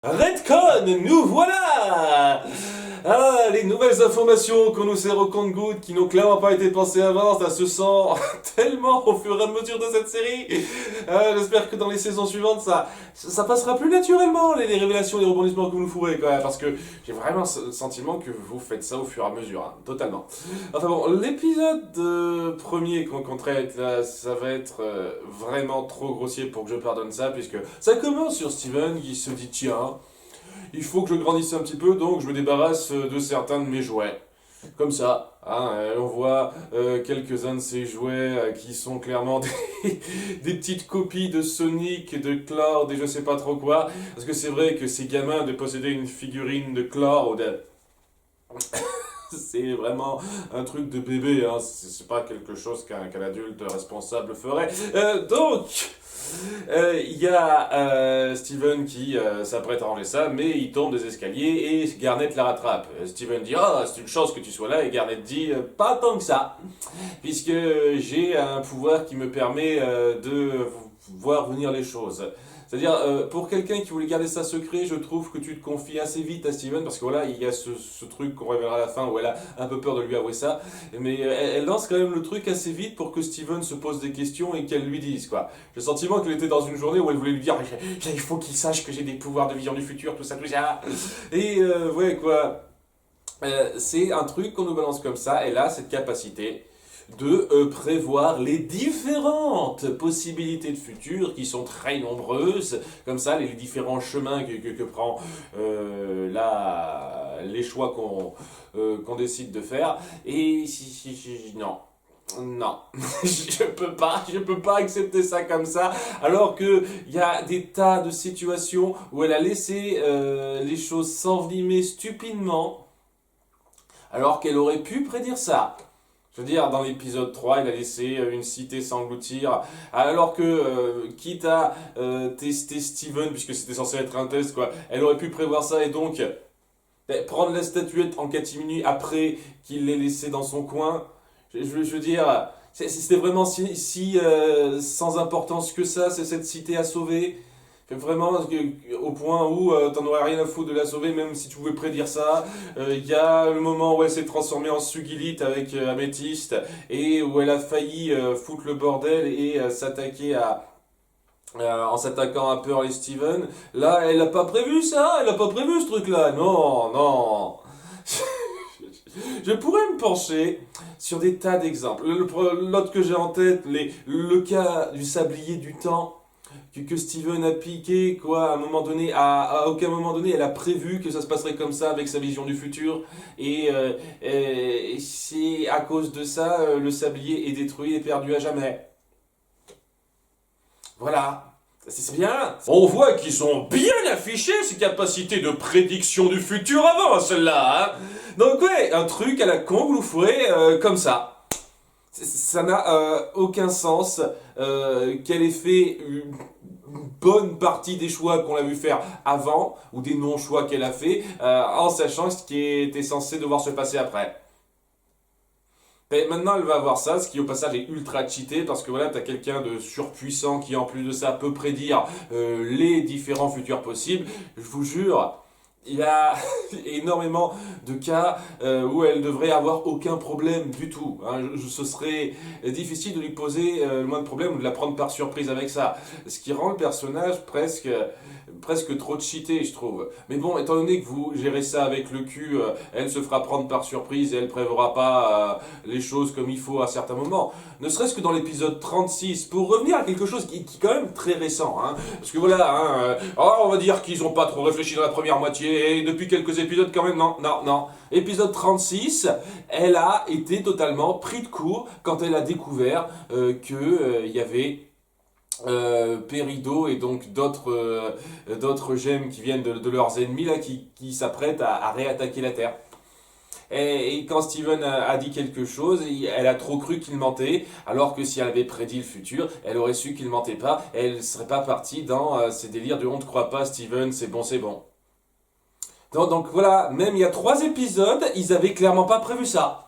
Redcon, nous voilà! Ah, les nouvelles informations qu'on nous sert au compte-gouttes qui n'ont clairement pas été pensées avant, ça se sent tellement au fur et à mesure de cette série. J'espère que dans les saisons suivantes, ça passera plus naturellement, les révélations et les rebondissements que vous nous fourrez, quand même, parce que j'ai vraiment le sentiment que vous faites ça au fur et à mesure, hein, totalement. Enfin bon, l'épisode premier qu'on traite, là, ça va être vraiment trop grossier pour que je pardonne ça, puisque ça commence sur Steven qui se dit, tiens, il faut que je grandisse un petit peu, donc je me débarrasse de certains de mes jouets. Comme ça, hein, on voit quelques-uns de ces jouets qui sont clairement des petites copies de Sonic, de Cloud et je sais pas trop quoi. Parce que c'est vrai que ces gamins de posséder une figurine de Cloud, c'est vraiment un truc de bébé, hein. C'est pas quelque chose qu'un adulte responsable ferait. Il y a Steven qui s'apprête à ranger ça, mais il tombe des escaliers et Garnet la rattrape. Steven dit «Ah, c'est une chance que tu sois là» et Garnet dit «Pas tant que ça, puisque j'ai un pouvoir qui me permet de voir venir les choses». C'est-à-dire, pour quelqu'un qui voulait garder ça secret, je trouve que tu te confies assez vite à Steven, parce que voilà, il y a ce truc qu'on révélera à la fin où elle a un peu peur de lui avouer ça, mais elle lance quand même le truc assez vite pour que Steven se pose des questions et qu'elle lui dise, quoi. J'ai le sentiment qu'elle était dans une journée où elle voulait lui dire il faut qu'il sache que j'ai des pouvoirs de vision du futur, tout ça, tout ça. Et ouais, quoi. C'est un truc qu'on nous balance comme ça, elle a cette capacité de prévoir les différentes possibilités de futur qui sont très nombreuses, comme ça les différents chemins que prend les choix qu'on décide de faire. Et non. Non, je peux pas accepter ça comme ça, alors que il y a des tas de situations où elle a laissé les choses s'envenimer stupidement, alors qu'elle aurait pu prédire ça. Je veux dire, dans l'épisode 3, il a laissé une cité s'engloutir, alors que, quitte à tester Steven, puisque c'était censé être un test, quoi, elle aurait pu prévoir ça et donc prendre la statuette en catimini après qu'il l'ait laissée dans son coin. Je veux dire, c'était vraiment si sans importance que ça, c'est cette cité à sauver. Vraiment, au point où t'en aurais rien à foutre de la sauver, même si tu pouvais prédire ça. Il y a le moment où elle s'est transformée en Sugilite avec Améthyste, et où elle a failli foutre le bordel et s'attaquer en s'attaquant à Pearl et Steven. Là, elle a pas prévu ça, elle a pas prévu ce truc-là. Non, non. Je pourrais me pencher sur des tas d'exemples. L'autre que j'ai en tête, le cas du sablier du temps que Steven a piqué, quoi, à un moment donné, à aucun moment donné, elle a prévu que ça se passerait comme ça avec sa vision du futur, et c'est à cause de ça, le sablier est détruit et perdu à jamais. Voilà. C'est bien. On voit qu'ils ont bien affiché ces capacités de prédiction du futur avant, celle-là, hein. Donc ouais, un truc à la con, vous nous ferez comme ça. Ça n'a aucun sens qu'elle ait fait une bonne partie des choix qu'on l'a vu faire avant, ou des non-choix qu'elle a fait, en sachant ce qui était censé devoir se passer après. Et maintenant, elle va avoir ça, ce qui au passage est ultra cheaté, parce que voilà, t'as quelqu'un de surpuissant qui en plus de ça peut prédire les différents futurs possibles. Je vous jure, il y a énormément de cas où elle devrait avoir aucun problème du tout, hein. Ce serait difficile de lui poser le moins de problèmes ou de la prendre par surprise avec ça. Ce qui rend le personnage presque trop cheaté, je trouve. Mais bon, étant donné que vous gérez ça avec le cul, elle se fera prendre par surprise et elle préverra pas les choses comme il faut à certains moments. Ne serait-ce que dans l'épisode 36, pour revenir à quelque chose qui est quand même très récent, hein. Parce que voilà, hein, on va dire qu'ils ont pas trop réfléchi dans la première moitié, et depuis quelques épisodes quand même, non, non, non. Épisode 36, elle a été totalement pris de court quand elle a découvert que il y avait Peridot et donc d'autres gemmes qui viennent de leurs ennemis là qui s'apprêtent à réattaquer la Terre. Et quand Steven a dit quelque chose, elle a trop cru qu'il mentait, alors que si elle avait prédit le futur, elle aurait su qu'il mentait pas, et elle serait pas partie dans ces délires de on ne croit pas Steven, c'est bon, c'est bon. Donc voilà, même il y a 3 épisodes, ils avaient clairement pas prévu ça.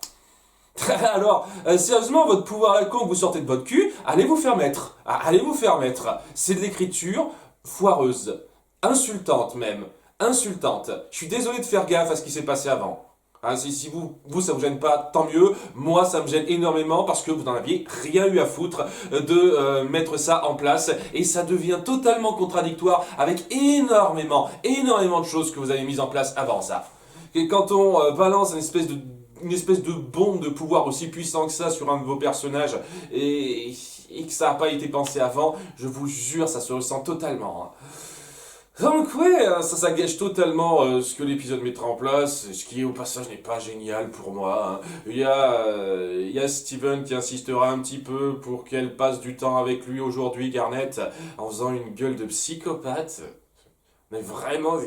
Alors, sérieusement, votre pouvoir à la con que vous sortez de votre cul, allez vous faire mettre. Ah, allez vous faire mettre. C'est de l'écriture foireuse, insultante même. insultante. Je suis désolé de faire gaffe à ce qui s'est passé avant. Hein, si vous, ça vous gêne pas, tant mieux. Moi, ça me gêne énormément parce que vous n'en aviez rien eu à foutre de mettre ça en place. Et ça devient totalement contradictoire avec énormément de choses que vous avez mises en place avant ça. Et quand on balance une espèce de bombe de pouvoir aussi puissant que ça sur un de vos personnages et que ça n'a pas été pensé avant, je vous jure, ça se ressent totalement. Hein. Donc ouais, ça gâche totalement ce que l'épisode mettra en place, ce qui au passage n'est pas génial pour moi. Hein. Il y a Steven qui insistera un petit peu pour qu'elle passe du temps avec lui aujourd'hui, Garnet, en faisant une gueule de psychopathe. Mais vraiment,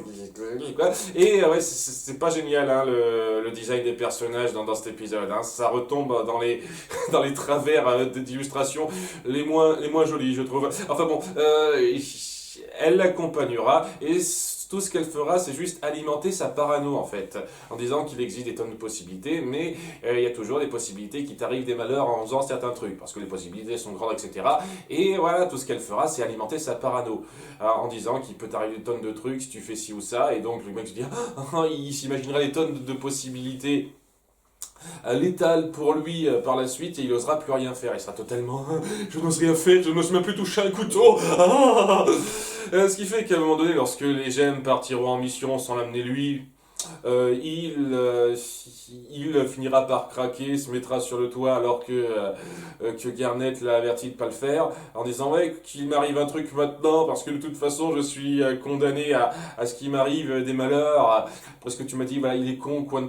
quoi. Et ouais, c'est pas génial hein, le design des personnages dans cet épisode. Hein. Ça retombe dans les dans les travers d'illustration les moins jolis, je trouve. Enfin bon, elle l'accompagnera et tout ce qu'elle fera, c'est juste alimenter sa parano en fait, en disant qu'il existe des tonnes de possibilités, mais il y a toujours des possibilités qui t'arrivent des malheurs en faisant certains trucs, parce que les possibilités sont grandes, etc. Et voilà, tout ce qu'elle fera, c'est alimenter sa parano, en disant qu'il peut t'arriver des tonnes de trucs si tu fais ci ou ça, et donc le mec se dit, il s'imaginera des tonnes de possibilités létales pour lui par la suite et il n'osera plus rien faire. Il sera totalement je n'ose rien faire, je n'ose même plus toucher un couteau. Ce qui fait qu'à un moment donné, lorsque les gemmes partiront en mission sans l'amener lui, il finira par craquer, se mettra sur le toit alors que Garnet l'a averti de ne pas le faire, en disant ouais qu'il m'arrive un truc maintenant parce que de toute façon je suis condamné à ce qui m'arrive des malheurs, parce que tu m'as dit voilà il est con quoi,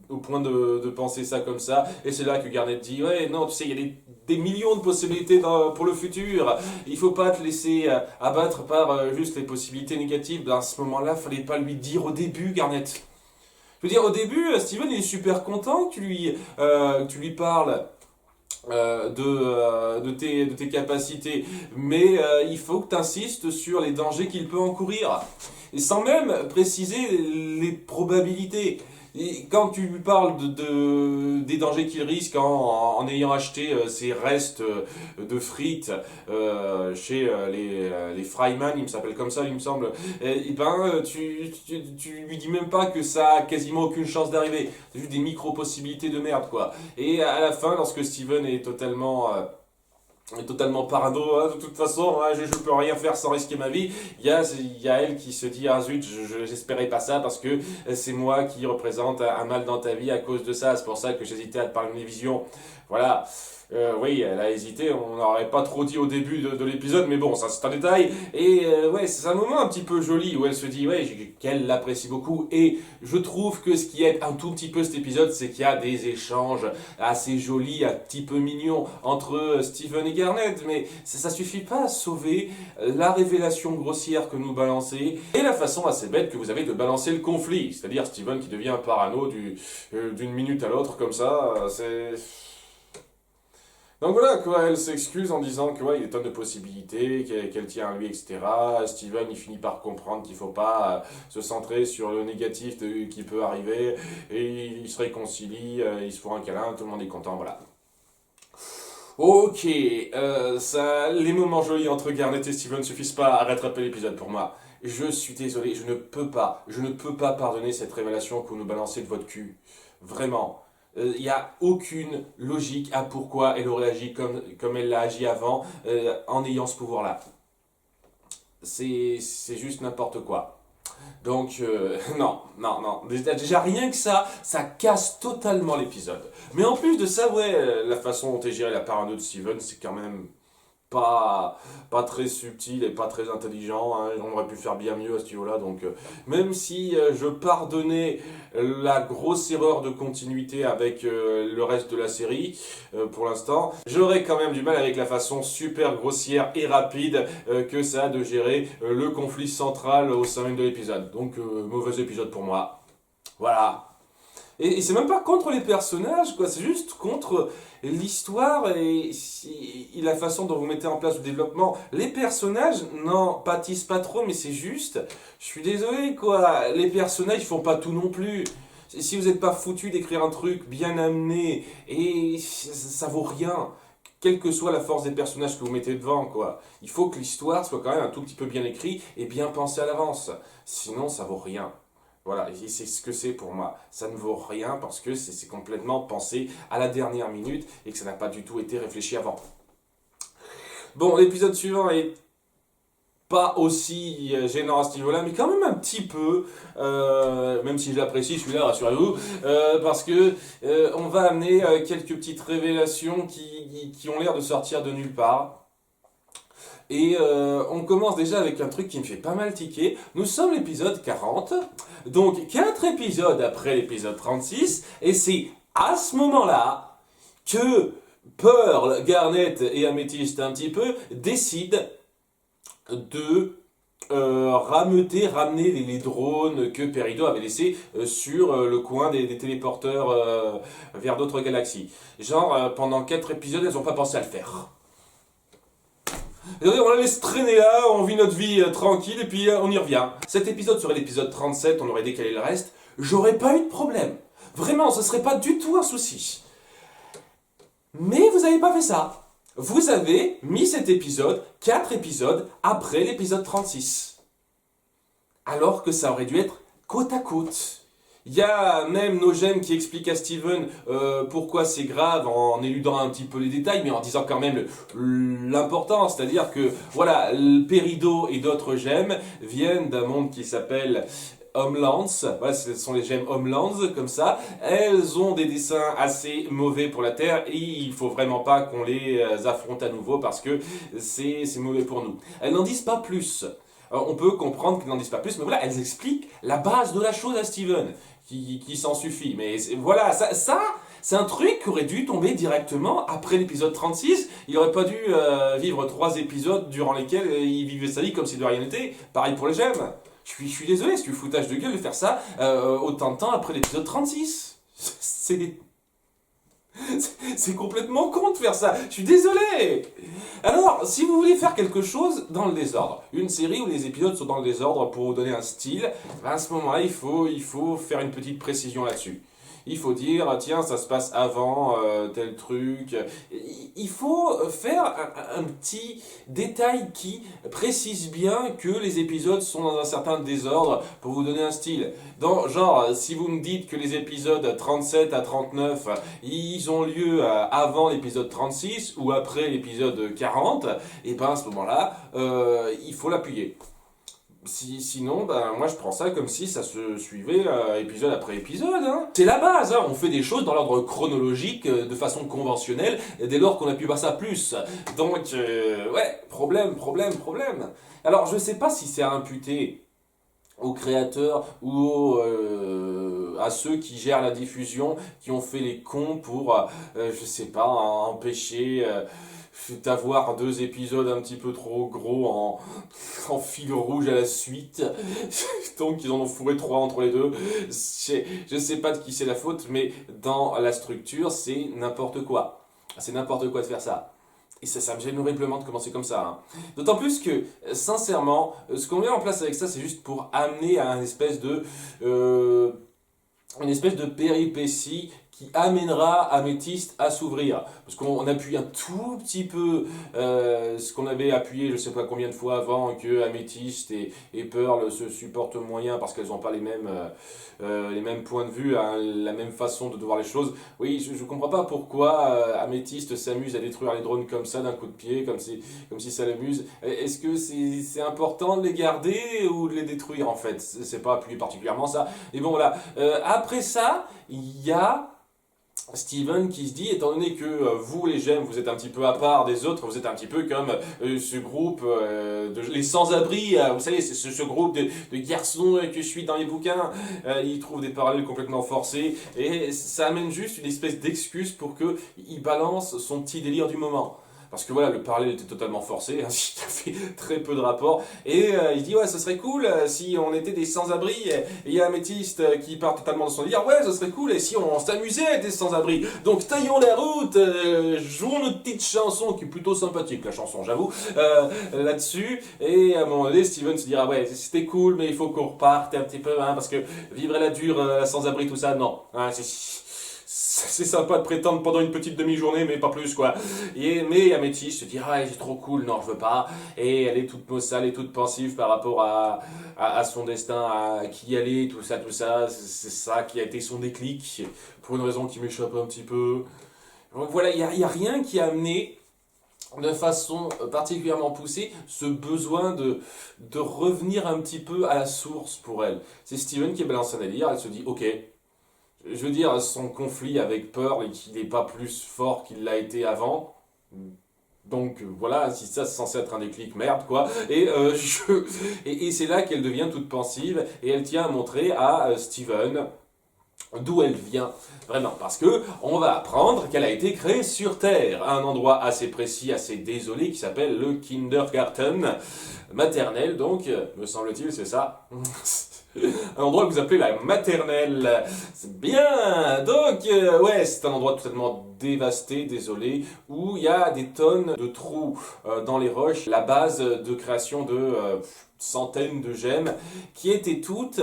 au point de penser ça comme ça, et c'est là que Garnet dit ouais non tu sais il y a des millions de possibilités pour le futur, il faut pas te laisser abattre par juste les possibilités négatives. À ce moment-là, fallait pas lui dire au début, Garnet. Je veux dire, au début, Steven il est super content que tu lui parles de tes capacités, mais il faut que tu insistes sur les dangers qu'il peut encourir, et sans même préciser les probabilités. Et quand tu lui parles des dangers qu'il risque en ayant acheté ses restes de frites chez les Fryman, il me s'appelle comme ça, il me semble, et ben tu lui dis même pas que ça a quasiment aucune chance d'arriver. C'est juste des micro-possibilités de merde, quoi. Et à la fin, lorsque Steven est totalement parano, hein, de toute façon, hein, je peux rien faire sans risquer ma vie. Il y a elle qui se dit ah zut, j'espérais pas ça parce que c'est moi qui représente un mal dans ta vie à cause de ça, c'est pour ça que j'hésitais à te parler de mes visions. Voilà. Oui, elle a hésité, on n'aurait pas trop dit au début de l'épisode, mais bon, ça c'est un détail. Et ouais, c'est un moment un petit peu joli où elle se dit ouais, qu'elle l'apprécie beaucoup. Et je trouve que ce qui aide un tout petit peu cet épisode, c'est qu'il y a des échanges assez jolis, un petit peu mignons entre Steven et Garnet, mais ça suffit pas à sauver la révélation grossière que nous balancez et la façon assez bête que vous avez de balancer le conflit. C'est-à-dire Steven qui devient parano d'une minute à l'autre comme ça, c'est... Donc voilà, quoi, elle s'excuse en disant que ouais, il y a des tonnes de possibilités, qu'elle tient à lui, etc. Steven, il finit par comprendre qu'il faut pas se centrer sur le négatif qui peut arriver, et il se réconcilie, il se font un câlin, tout le monde est content, voilà. Ok, les moments jolis entre Garnet et Steven ne suffisent pas à rattraper l'épisode pour moi. Je suis désolé, je ne peux pas pardonner cette révélation que vous nous balancez de votre cul. Vraiment. Il n'y a aucune logique à pourquoi elle aurait agi comme elle l'a agi avant en ayant ce pouvoir-là. C'est juste n'importe quoi. Donc, non. Déjà, rien que ça casse totalement l'épisode. Mais en plus de ça, ouais, la façon dont est gérée la parano de Steven, c'est quand même pas très subtil et pas très intelligent, hein. On aurait pu faire bien mieux à ce niveau-là, donc même si je pardonnais la grosse erreur de continuité avec le reste de la série pour l'instant, j'aurais quand même du mal avec la façon super grossière et rapide que ça a de gérer le conflit central au sein même de l'épisode. Donc mauvais épisode pour moi. Voilà. Et c'est même pas contre les personnages, quoi, c'est juste contre l'histoire et la façon dont vous mettez en place le développement. Les personnages n'en pâtissent pas trop, mais c'est juste, je suis désolé, quoi, les personnages font pas tout non plus. Si vous n'êtes pas foutu d'écrire un truc bien amené, et ça vaut rien. quelle que soit la force des personnages que vous mettez devant, quoi. Il faut que l'histoire soit quand même un tout petit peu bien écrite et bien pensée à l'avance. Sinon, ça vaut rien. Voilà, et c'est ce que c'est pour moi. Ça ne vaut rien parce que c'est complètement pensé à la dernière minute et que ça n'a pas du tout été réfléchi avant. Bon, l'épisode suivant est pas aussi gênant à ce niveau-là, mais quand même un petit peu, même si je l'apprécie celui-là, rassurez-vous, parce que on va amener quelques petites révélations qui ont l'air de sortir de nulle part. Et on commence déjà avec un truc qui me fait pas mal tiquer. Nous sommes l'épisode 40, donc 4 épisodes après l'épisode 36, et c'est à ce moment-là que Pearl, Garnet et Améthyste un petit peu décident de ramener les drones que Peridot avait laissés sur le coin des téléporteurs vers d'autres galaxies. Genre, pendant 4 épisodes, elles n'ont pas pensé à le faire. Et on la laisse traîner là, on vit notre vie tranquille et puis on y revient. Cet épisode serait l'épisode 37, on aurait décalé le reste. J'aurais pas eu de problème. Vraiment, ce serait pas du tout un souci. Mais vous n'avez pas fait ça. Vous avez mis cet épisode, 4 épisodes, après l'épisode 36. Alors que ça aurait dû être côte à côte. Il y a même nos gènes qui expliquent à Steven pourquoi c'est grave en éludant un petit peu les détails, mais en disant quand même l'important. C'est-à-dire que, voilà, Peridot et d'autres gemmes viennent d'un monde qui s'appelle Homelands, voilà, ce sont les gemmes Homelands, comme ça. Elles ont des dessins assez mauvais pour la Terre et il faut vraiment pas qu'on les affronte à nouveau parce que c'est mauvais pour nous. Elles n'en disent pas plus. Alors, on peut comprendre qu'elles n'en disent pas plus, mais voilà, elles expliquent la base de la chose à Steven, qui s'en suffit. Mais voilà, ça c'est un truc qui aurait dû tomber directement après l'épisode 36. Il aurait pas dû vivre 3 épisodes durant lesquels il vivait sa vie comme si de rien n'était. Pareil pour les gemmes. Je suis désolé, c'est du foutage de gueule de faire ça autant de temps après l'épisode 36. C'est complètement con de faire ça. Je suis désolé. Alors, si vous voulez faire quelque chose dans le désordre, une série où les épisodes sont dans le désordre pour vous donner un style, ben à ce moment-là, il faut faire une petite précision là-dessus. Il faut dire, tiens, ça se passe avant tel truc. Il faut faire un petit détail qui précise bien que les épisodes sont dans un certain désordre pour vous donner un style. Genre, si vous me dites que les épisodes 37 à 39, ils ont lieu avant l'épisode 36 ou après l'épisode 40, et ben à ce moment-là, il faut l'appuyer. Sinon, ben, moi je prends ça comme si ça se suivait épisode après épisode. Hein. C'est la base, hein. On fait des choses dans l'ordre chronologique, de façon conventionnelle, dès lors qu'on n'appuie pas ça plus. Donc, ouais, problème. Alors, je sais pas si c'est à imputer aux créateurs ou à ceux qui gèrent la diffusion, qui ont fait les cons pour, je sais pas, empêcher d'avoir 2 épisodes un petit peu trop gros en fil rouge à la suite. Donc ils en ont fourré 3 entre les deux. Je sais pas de qui c'est la faute, mais dans la structure, c'est n'importe quoi. C'est n'importe quoi de faire ça. Et ça me gêne horriblement de commencer comme ça. Hein. D'autant plus que, sincèrement, ce qu'on met en place avec ça, c'est juste pour amener à une espèce de péripétie qui amènera Améthyste à s'ouvrir. Parce qu'on appuie un tout petit peu ce qu'on avait appuyé, je sais pas combien de fois avant, que Améthyste et Pearl se supportent moyen parce qu'elles n'ont pas les mêmes points de vue, hein, la même façon de voir les choses. Oui, je comprends pas pourquoi Améthyste s'amuse à détruire les drones comme ça d'un coup de pied, comme si ça l'amuse. Est-ce que c'est important de les garder ou de les détruire en fait? C'est pas appuyé particulièrement ça. Et bon voilà. Après ça, il y a Steven qui se dit, étant donné que vous les gemmes, vous êtes un petit peu à part des autres, vous êtes un petit peu comme ce groupe les sans-abri, vous savez, c'est ce groupe de garçons que je suis dans les bouquins, ils trouvent des parallèles complètement forcés, et ça amène juste une espèce d'excuse pour qu'il balance son petit délire du moment. Parce que voilà, le parallèle était totalement forcé, hein, il a fait très peu de rapport. Et il dit, ouais, ce serait cool si on était des sans-abri. Et il y a Améthyste qui part totalement de son délire, ouais, ce serait cool et si on s'amusait à être des sans-abri. Donc taillons la route, jouons notre petite chanson, qui est plutôt sympathique, la chanson, j'avoue, là-dessus. Et à un moment donné, Steven se dira, ouais, c'était cool, mais il faut qu'on reparte un petit peu, hein, parce que vivre à la dure, sans-abri, tout ça, non. Hein, c'est sympa de prétendre pendant une petite demi-journée, mais pas plus, quoi. Mais Améthyste se dit, ah, c'est trop cool, non, je veux pas. Et elle est toute maussale et toute pensive par rapport à son destin, à qui elle est, tout ça, c'est ça qui a été son déclic, pour une raison qui m'échappe un petit peu. Donc voilà, il y a rien qui a amené de façon particulièrement poussée ce besoin de revenir un petit peu à la source pour elle. C'est Steven qui balance un délire, elle se dit, ok, je veux dire, son conflit avec Pearl et qu'il n'est pas plus fort qu'il l'a été avant. Donc voilà, si ça c'est censé être un déclic, merde quoi. Et c'est là qu'elle devient toute pensive et elle tient à montrer à Steven d'où elle vient vraiment. Parce que on va apprendre qu'elle a été créée sur Terre, à un endroit assez précis, assez désolé qui s'appelle le Kindergarten maternelle, donc, me semble-t-il, c'est ça. Un endroit que vous appelez la maternelle. C'est bien. Donc, ouais, c'est un endroit totalement dévasté, désolé, où il y a des tonnes de trous dans les roches, la base de création de centaines de gemmes, qui étaient toutes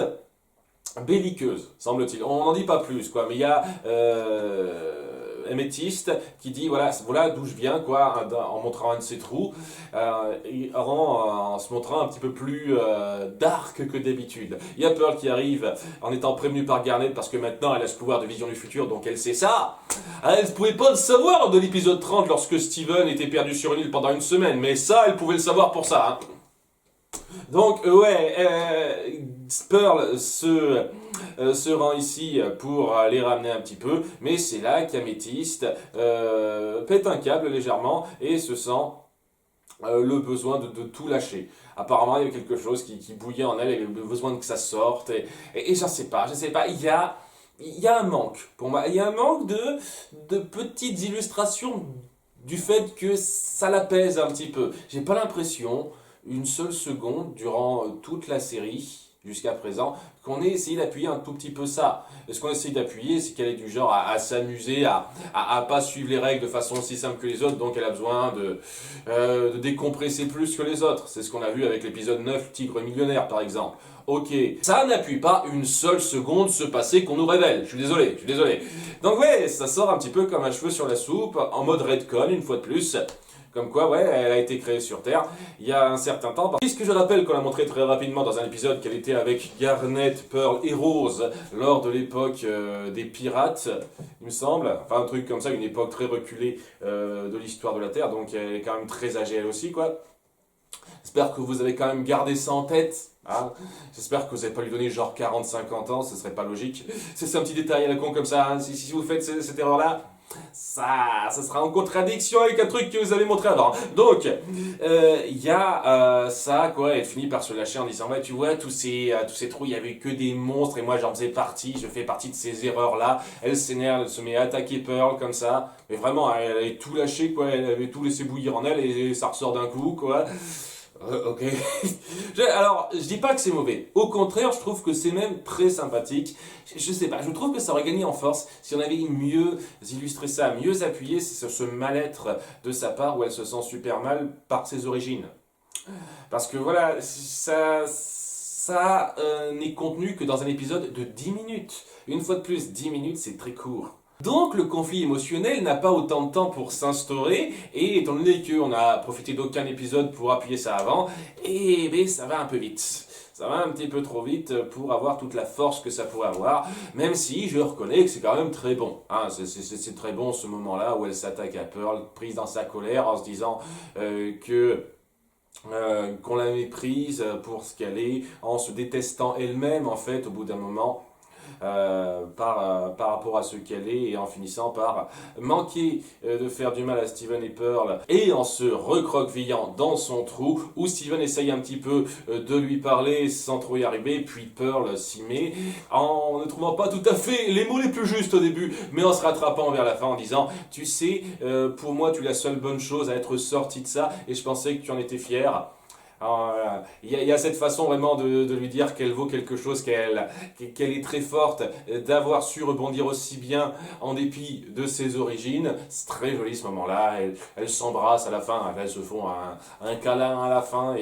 belliqueuse, semble-t-il. On n'en dit pas plus, quoi, mais il y a Améthyste qui dit voilà d'où je viens, quoi, en montrant un de ses trous, en se montrant un petit peu plus dark que d'habitude. Il y a Pearl qui arrive en étant prévenue par Garnet parce que maintenant elle a ce pouvoir de vision du futur, donc elle sait ça. Elle ne pouvait pas le savoir de l'épisode 30 lorsque Steven était perdu sur une île pendant une semaine, mais ça, elle pouvait le savoir pour ça, hein. Donc, Pearl se rend ici pour les ramener un petit peu, mais c'est là qu'Améthyste pète un câble légèrement et se sent le besoin de tout lâcher. Apparemment, il y a quelque chose qui bouillait en elle, et le besoin que ça sorte, et je sais pas, il y a un manque, pour moi, il y a un manque de petites illustrations du fait que ça l'apaise un petit peu. J'ai pas l'impression une seule seconde durant toute la série jusqu'à présent qu'on ait essayé d'appuyer un tout petit peu ça. Et ce qu'on essaye d'appuyer, c'est qu'elle est du genre à s'amuser, à pas suivre les règles de façon aussi simple que les autres, donc elle a besoin de décompresser plus que les autres. C'est ce qu'on a vu avec l'épisode 9, Tigre millionnaire par exemple. Ok, ça n'appuie pas une seule seconde ce passé qu'on nous révèle. Je suis désolé. Donc ouais, ça sort un petit peu comme un cheveu sur la soupe, en mode redcon une fois de plus. Comme quoi, ouais, elle a été créée sur Terre il y a un certain temps. Puisque je rappelle qu'on a montré très rapidement dans un épisode qu'elle était avec Garnet, Pearl et Rose lors de l'époque des pirates, il me semble. Enfin, un truc comme ça, une époque très reculée de l'histoire de la Terre. Donc elle est quand même très âgée elle aussi, quoi. J'espère que vous avez quand même gardé ça en tête. Hein. J'espère que vous n'avez pas lui donné genre 40-50 ans, ce serait pas logique. C'est un petit détail à la con comme ça. Hein. Si vous faites cette erreur-là, ça sera en contradiction avec un truc que vous avez montré avant. Donc, il y a ça, quoi. Elle finit par se lâcher en disant, ouais, tu vois, tous ces trous, il y avait que des monstres et moi j'en faisais partie, je fais partie de ces erreurs-là. Elle s'énerve, elle se met à attaquer Pearl comme ça. Mais vraiment, elle avait tout lâché, quoi. Elle avait tout laissé bouillir en elle et ça ressort d'un coup, quoi. Ok. Alors, je dis pas que c'est mauvais. Au contraire, je trouve que c'est même très sympathique. Je sais pas, je trouve que ça aurait gagné en force si on avait mieux illustré ça, mieux appuyé sur ce mal-être de sa part où elle se sent super mal par ses origines. Parce que voilà, ça n'est contenu que dans un épisode de 10 minutes. Une fois de plus, 10 minutes, c'est très court. Donc le conflit émotionnel n'a pas autant de temps pour s'instaurer, et étant donné qu'on n'a profité d'aucun épisode pour appuyer ça avant, et ça va un peu vite. Ça va un petit peu trop vite pour avoir toute la force que ça pourrait avoir, même si je reconnais que c'est quand même très bon. Hein, c'est très bon ce moment-là où elle s'attaque à Pearl, prise dans sa colère, en se disant qu'on la méprise pour ce qu'elle est, en se détestant elle-même en fait au bout d'un moment. Par rapport à ce qu'elle est et en finissant par manquer de faire du mal à Steven et Pearl et en se recroquevillant dans son trou où Steven essaye un petit peu de lui parler sans trop y arriver, puis Pearl s'y met en ne trouvant pas tout à fait les mots les plus justes au début, mais en se rattrapant vers la fin en disant tu sais, pour moi tu es la seule bonne chose à être sortie de ça et je pensais que tu en étais fier. Il y a cette façon vraiment de lui dire qu'elle vaut quelque chose, qu'elle est très forte, d'avoir su rebondir aussi bien en dépit de ses origines. C'est très joli ce moment-là. Elles s'embrassent à la fin, elles se font un câlin à la fin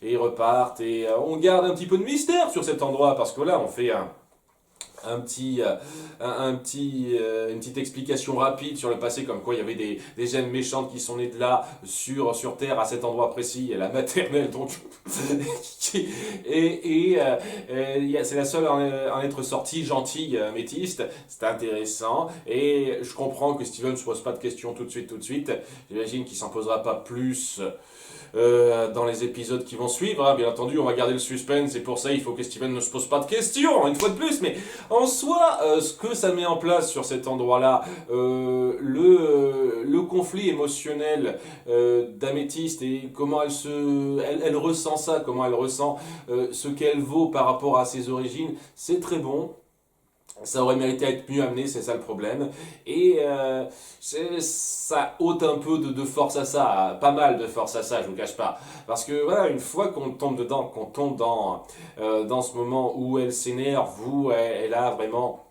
et repartent. Et on garde un petit peu de mystère sur cet endroit parce que là on fait une petite explication rapide sur le passé, comme quoi il y avait des gènes méchantes qui sont nées de là, sur Terre, à cet endroit précis, et la maternelle, donc. C'est la seule à en être sortie gentille, métiste. C'est intéressant. Et je comprends que Steven ne se pose pas de questions tout de suite. J'imagine qu'il s'en posera pas plus. Dans les épisodes qui vont suivre, hein. Bien entendu, on va garder le suspense, et pour ça, il faut que Steven ne se pose pas de questions, une fois de plus, mais en soi, ce que ça met en place sur cet endroit-là, le conflit émotionnel d'Améthyste, et comment elle ressent ça, comment elle ressent ce qu'elle vaut par rapport à ses origines, c'est très bon. Ça aurait mérité à être mieux amené, c'est ça le problème. Et ça ôte un peu de force à ça, pas mal de force à ça, je vous cache pas. Parce que voilà, une fois qu'on tombe dedans, qu'on tombe dans ce moment où elle s'énerve, où elle a vraiment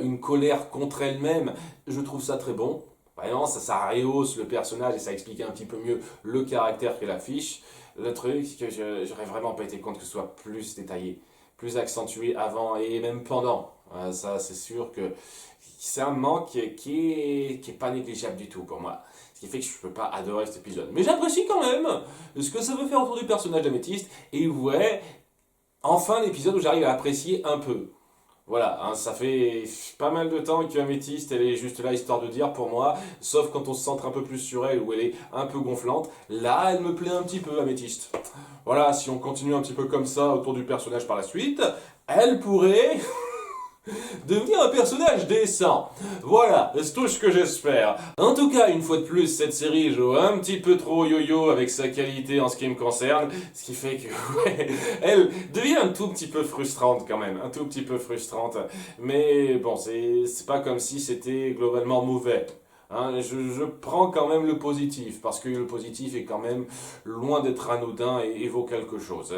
une colère contre elle-même, je trouve ça très bon. Vraiment, ça rehausse le personnage et ça explique un petit peu mieux le caractère qu'elle affiche. Le truc, c'est que j'aurais vraiment pas été contre que ce soit plus détaillé, plus accentué avant et même pendant. Ça, c'est sûr que c'est un manque qui est pas négligeable du tout pour moi. Ce qui fait que je peux pas adorer cet épisode. Mais j'apprécie quand même ce que ça veut faire autour du personnage d'Améthyste. Et ouais, enfin l'épisode où j'arrive à apprécier un peu. Voilà, hein, ça fait pas mal de temps que Améthyste, elle est juste là histoire de dire pour moi, sauf quand on se centre un peu plus sur elle, où elle est un peu gonflante. Là, elle me plaît un petit peu, Améthyste. Voilà, si on continue un petit peu comme ça autour du personnage par la suite, elle pourrait devenir un personnage décent. Voilà, c'est tout ce que j'espère. En tout cas, une fois de plus, cette série joue un petit peu trop yo-yo avec sa qualité en ce qui me concerne, ce qui fait que, ouais, elle devient un tout petit peu frustrante quand même, un tout petit peu frustrante. Mais bon, c'est pas comme si c'était globalement mauvais. Hein, je prends quand même le positif, parce que le positif est quand même loin d'être anodin et vaut quelque chose.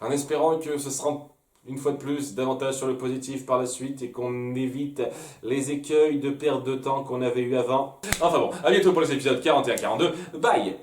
En espérant que ce sera une fois de plus, davantage sur le positif par la suite et qu'on évite les écueils de perte de temps qu'on avait eu avant. Enfin bon, à bientôt pour les épisodes 41-42. Bye!